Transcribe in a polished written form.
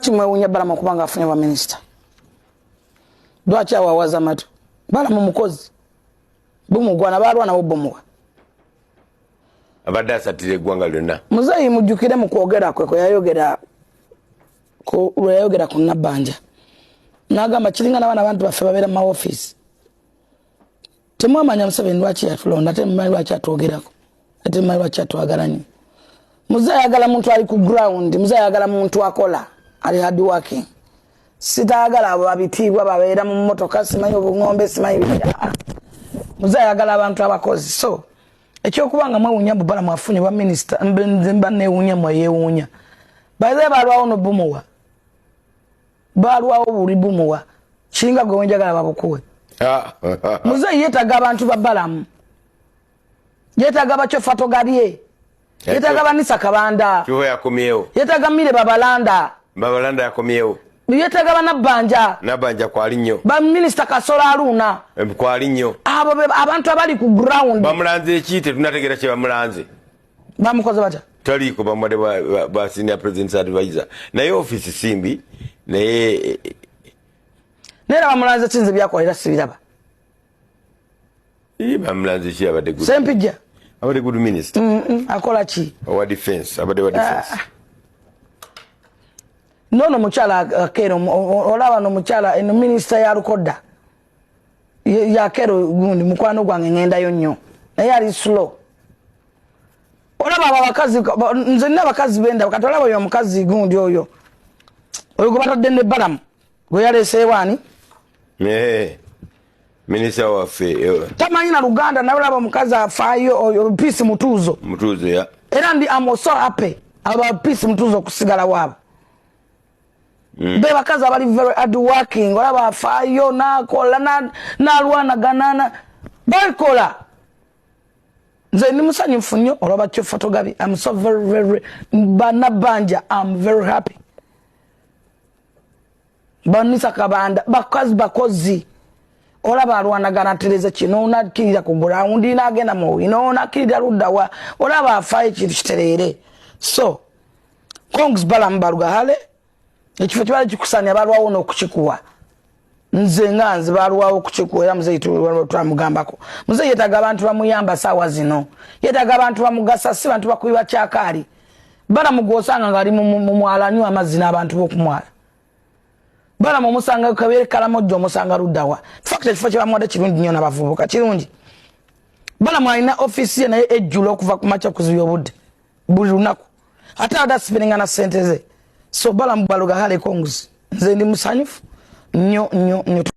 Chimwe Balaam kubanga afunye wa minister. Dwachi awawaza matu. Balaam mukozi. Bumugwana balwana obomwa. Abadde asatire eggwanga lyonna. Muzeeyi mujjukire mu kwogera kwe yayogera ku Nabbanja. N'agamba kiringa n'abaana abantu baffe babeera mu office. Temwamanya Museveni lwaki yatulonda ate mumanyi lwaki atwogerako. Ate mumanyi lwaki atwagala nnyo. Muzeeyi ayagala muntu ali ku ground, muzeeyi ayagala muntu akola, ali hard working. Sitaagala abo babitiibwa babeera mu mmotoka simanyi obungombe simanyi bya. Muzeeyi ayagala abantu abakozi. So ekyokubanga mwewuunya Balaam afunye bwa minister mba neewuunya mweyewuunya. Baze balwawo no bumuwa. Balwawo buli bumuwa. Kiringa gwe wenjagala bakukuwe. Muzeeyi yeetaga abantu ba Balaam. Yeetaga bakyofa togalye. Yeetaga banisa kabanda. Kiho yakomyewo. Yeetaga mire babalanda. Babalanda yakomyewo. Yeetaga banabbanja. Nabbanja kwali nnyo. Ba minister Kasola Aruna. Kwali nnyo. Abo abantu abali ku ground. Bamulanze ekiyite tunategeera kye bamulanze. Bamukoze batya? Taliko bamwade ba senior president's advisor. Naye office simbi naye nera bamulanze kinze byakolera sibiraba. Bamulanze ki abadde good. Sempijja. Abadde good minister. Akola ki? Wa defense, abadde wa defense. Nono muchala kero olaba no muchala eno minister ya Rukoda. Ya kero gundi mukwano gwange ngenda yo nnyo. Naye ali slow. Olaba abakazi nze n'abakazi benda katolaba yo mukazi gundi oyo. Oyo gobatadde ne Balaam. Gwe yalese wani? Minister waffe. Tamanyi na Luganda nawe olaba mukazi afaayo oyo peace mutuzo. Mutuzo ya. Era ndi am so happy aba peace mutuzo kusigala wabo. Be bakazi abali very hard working olaba afaayo nakola na lwana ganana bakola. Nze ni musanyufu nnyo olaba kyo photography. I'm so very Nabbanja. I'm very happy. Banisa kabanda bakazi bakozi olaba alwanagana tereza kino nakirira ku ground inagenda mu ino nakirira luddawa olaba afaayo kintu kiterere. So Kongs Balaam balugahale ekifo kyali kikusanya balwawo n'okukikuwa. Nze nganze balwawo okukikuwa era muzeeyi twamugambako. Muzeeyi yeetaga abantu bamuyamba saawa zino. Yeetaga abantu bamugasa si bantu bakubiba kyakaali. Balaam gw'osanga ng'ali mu mwala anywa amazzi n'abantu b'okumwala. Balaam omusanga kabere kalamojjo omusanga luddawa. Fact ekifo kye bamuwadde kirungi nnyo n'abavubuka kirungi. Balaam alina office ye naye ejjula okuva ku makya okuzibya obudde buli lunaku. Ate adasipiringa na ssente ze. So Balaam balugahale Kongs. Nze ndi musanyufu nnyo.